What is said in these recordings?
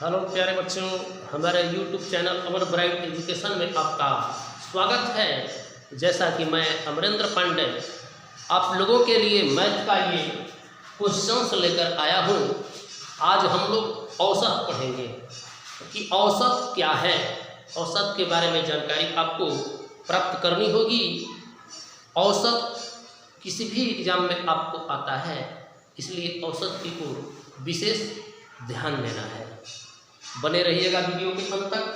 Hello प्यारे बच्चों, हमारे YouTube चैनल अमर ब्राइट एजुकेशन में आपका स्वागत है। जैसा कि मैं अमरेंद्र पांडे आप लोगों के लिए मैथ का ये क्वेश्चंस लेकर आया हूँ। आज हम लोग औसत पढ़ेंगे कि औसत क्या है। औसत के बारे में जानकारी आपको प्राप्त करनी होगी। औसत किसी भी एग्जाम में आपको आता है, इसलिए औसत की ओर विशेष ध्यान देना है। बने रहिएगा वीडियो के अंत तक,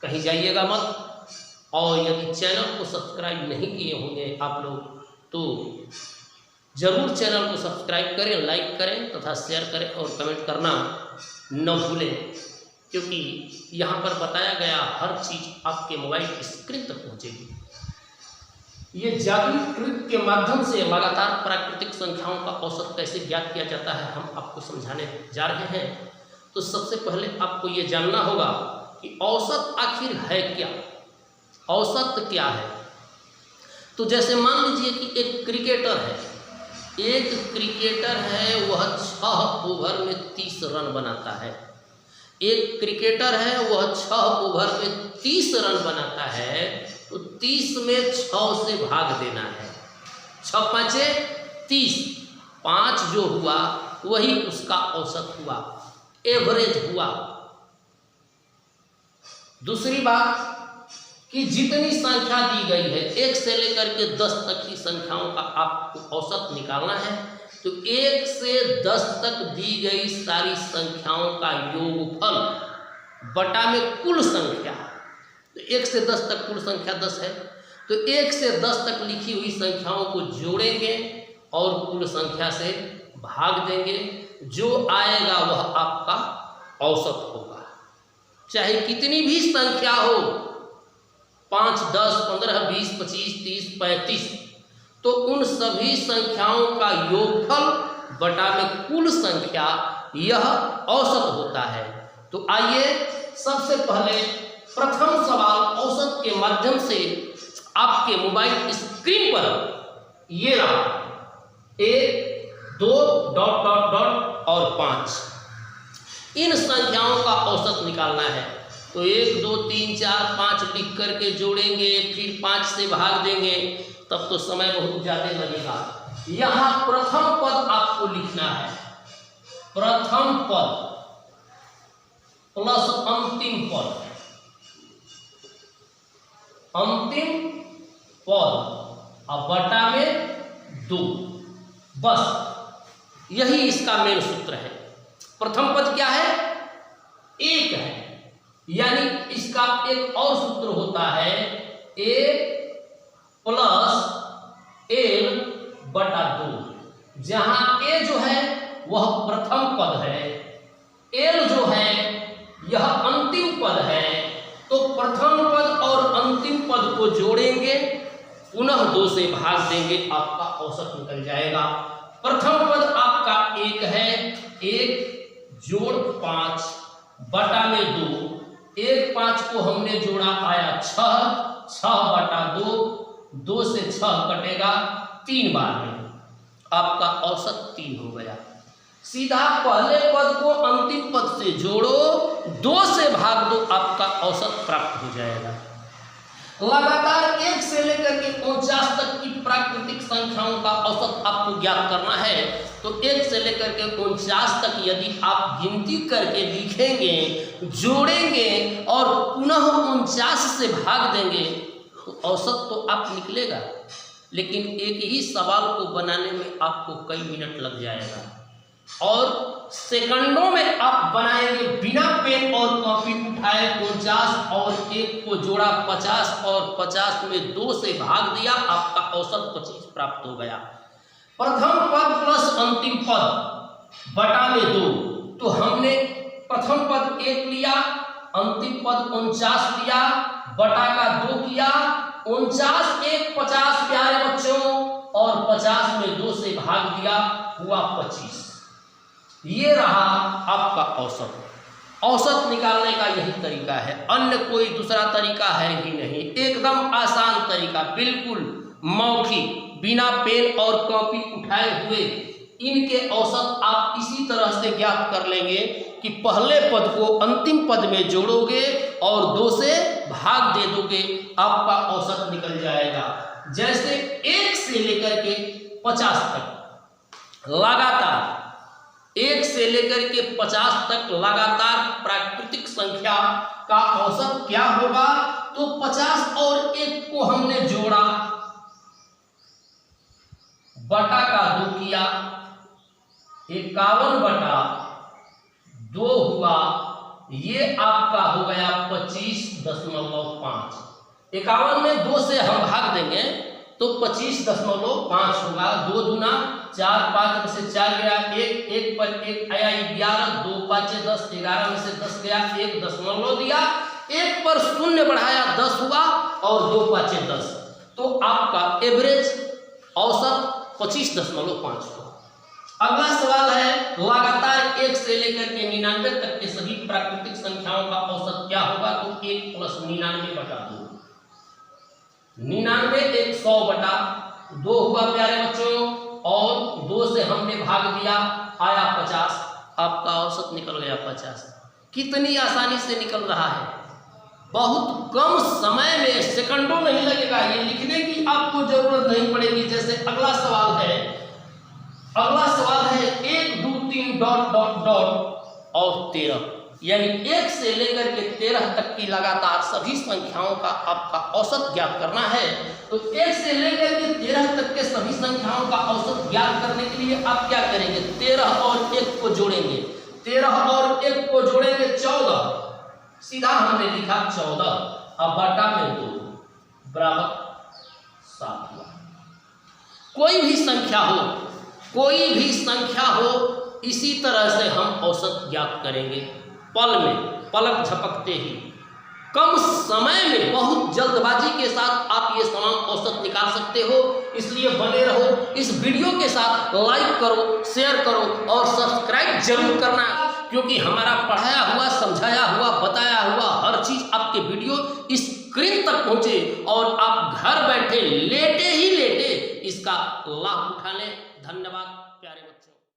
कहीं जाइएगा मत। और यदि चैनल को सब्सक्राइब नहीं किए होंगे आप लोग तो ज़रूर चैनल को सब्सक्राइब करें, लाइक करें तथा शेयर करें और कमेंट करना न भूलें, क्योंकि यहाँ पर बताया गया हर चीज़ आपके मोबाइल स्क्रीन तक पहुँचेगी। ये जादुई ट्रिक के माध्यम से लगातार प्राकृतिक संख्याओं का औसत कैसे ज्ञात किया जाता है हम आपको समझाने जा रहे हैं। तो सबसे पहले आपको ये जानना होगा कि औसत आखिर है क्या, औसत क्या है। तो जैसे मान लीजिए कि एक क्रिकेटर है, वह 6 ओवर में 30 रन बनाता है। एक क्रिकेटर है, वह 6 ओवर में 30 रन बनाता है, तो 30 में 6 से भाग देना है। 6 पाँचे 30, 5 जो हुआ वही उसका औसत हुआ, एवरेज हुआ। दूसरी बात कि जितनी संख्या दी गई है 1 से लेकर के 10 तक की संख्याओं का आपको औसत निकालना है। तो 1 से 10 तक दी गई सारी संख्याओं का योगफल बटा में कुल संख्या। तो 1 से 10 तक कुल संख्या 10 है, तो 1 से 10 तक लिखी हुई संख्याओं को जोड़ेंगे और कुल संख्या से भाग देंगे। जो आएगा वह आपका औसत होगा, चाहे कितनी भी संख्या हो, 5, 10, 15, 20, 25, 30, 35, तो उन सभी संख्याओं का योगफल बटा में कुल संख्या, यह औसत होता है। तो आइए सबसे पहले प्रथम सवाल औसत के माध्यम से आपके मोबाइल स्क्रीन पर ये रहा, 1, 2, ... और 5, इन संख्याओं का औसत निकालना है। तो 1, 2, 3, 4, 5 लिख करके जोड़ेंगे, फिर 5 से भाग देंगे, तब तो समय बहुत ज़्यादा लगेगा। यहाँ प्रथम पद आपको लिखना है, प्रथम पद प्लस अंतिम पद, अंतिम पद और बटा में 2, बस यही इसका मेन सूत्र है। प्रथम पद क्या है? 1 है, यानी इसका एक और सूत्र होता है a + l बटा 2, जहां a जो है वह प्रथम पद है, l जो है यह अंतिम पद है। तो प्रथम पद और अंतिम पद को जोड़ेंगे, पुनः 2 से भाग देंगे, आपका औसत निकल जाएगा। प्रथम पद आपका 1 है, 1 जोड़ 5 बटा में 2, 1 5 को हमने जोड़ा आया 6, 6 बटा 2, 2 से 6 कटेगा 3 बार में, आपका औसत 3 हो गया। सीधा पहले पद को अंतिम पद से जोड़ो, 2 से भाग दो, आपका औसत प्राप्त हो जाएगा। लगातार 1 से लेकर के 49 तक की प्राकृतिक संख्याओं का औसत आपको ज्ञात करना है। तो 1 से लेकर के 49 तक यदि आप गिनती करके लिखेंगे, जोड़ेंगे और पुनः 49 से भाग देंगे, तो औसत तो आप निकलेगा, लेकिन एक ही सवाल को बनाने में आपको कई मिनट लग जाएगा और सेकंडों में आप बनाएंगे बिना पेन और कॉपी उठाए। 49 और 1 को जोड़ा 50 और 50 में 2 से भाग दिया, आपका औसत 25 प्राप्त हो गया। प्रथम पद प्लस अंतिम पद बटा में 2, तो हमने प्रथम पद 1 लिया, अंतिम पद 49 लिया, बटा का 2 किया, 49 1 50 प्यारे बच्चों, और 50 में 2 से भाग दिया, हुआ 25। ये रहा आपका औसत। औसत निकालने का यही तरीका है, अन्य कोई दूसरा तरीका है ही नहीं। एकदम आसान तरीका, बिल्कुल मौखिक, बिना पेन और कॉपी उठाए हुए इनके औसत आप इसी तरह से ज्ञात कर लेंगे कि पहले पद को अंतिम पद में जोड़ोगे और 2 से भाग दे दोगे, आपका औसत निकल जाएगा। जैसे 1 से लेकर के 50 तक लगातार, 1 से लेकर के 50 तक लगातार प्राकृतिक संख्या का औसत क्या होगा? तो 50 और 1 को हमने जोड़ा, बटा का 2 किया, 51 बटा 2 हुआ, ये आपका हो गया 25.5। 51 में 2 से हम भाग देंगे तो 25.5 होगा। 2 दूना 4, 5 में से 4 गया, 1 पर 1 आया 11, 2 5 10, 11 में से 10 गया, 1 दशमलव दिया, 1 पर 0 बढ़ाया 10 हुआ और 2 5 10, तो आपका एवरेज औसत 25.5 हुआ। अगला सवाल है, लगातार 1 से लेकर के 99 तक के सभी प्राकृतिक संख्याओं का औसत क्या होगा? तो 1 + 99 बटा 2, 99 1 100 बटा 2 हुआ प्यारे बच्चों, और 2 से हमने भाग दिया, आया 50, आपका औसत निकल गया 50। कितनी आसानी से निकल रहा है, बहुत कम समय में, सेकंडों नहीं लगेगा, ये लिखने की आपको जरूरत नहीं पड़ेगी। जैसे अगला सवाल है 1 2 3 डॉट डॉट डॉट और 13, यानी 1 से लेकर के 13 तक की लगातार सभी संख्याओं का आपका औसत ज्ञात करना है। तो 1 से लेकर के 13 तक के सभी संख्याओं का औसत ज्ञात करने के लिए आप क्या करेंगे? 13 और 1 को जोड़ेंगे, 13 और 1 को जोड़ेंगे 14, सीधा हमने लिखा 14, अब बटा में 2 बराबर 7 हुआ। कोई भी संख्या हो, इसी तरह से हम औसत ज्ञात करेंगे, पल में, पलक झपकते ही, कम समय में, बहुत जल्दबाजी के साथ आप ये तमाम औसत निकाल सकते हो। इसलिए बने रहो, इस वीडियो के साथ लाइक करो, शेयर करो और सब्सक्राइब जरूर करना, क्योंकि हमारा पढ़ाया हुआ, समझाया हुआ, बताया हुआ हर चीज आपके वीडियो स्क्रीन तक पहुंचे और आप घर बैठे लेटे ही लेटे इसका लाभ उठा लें। धन्यवाद प्यारे बच्चों।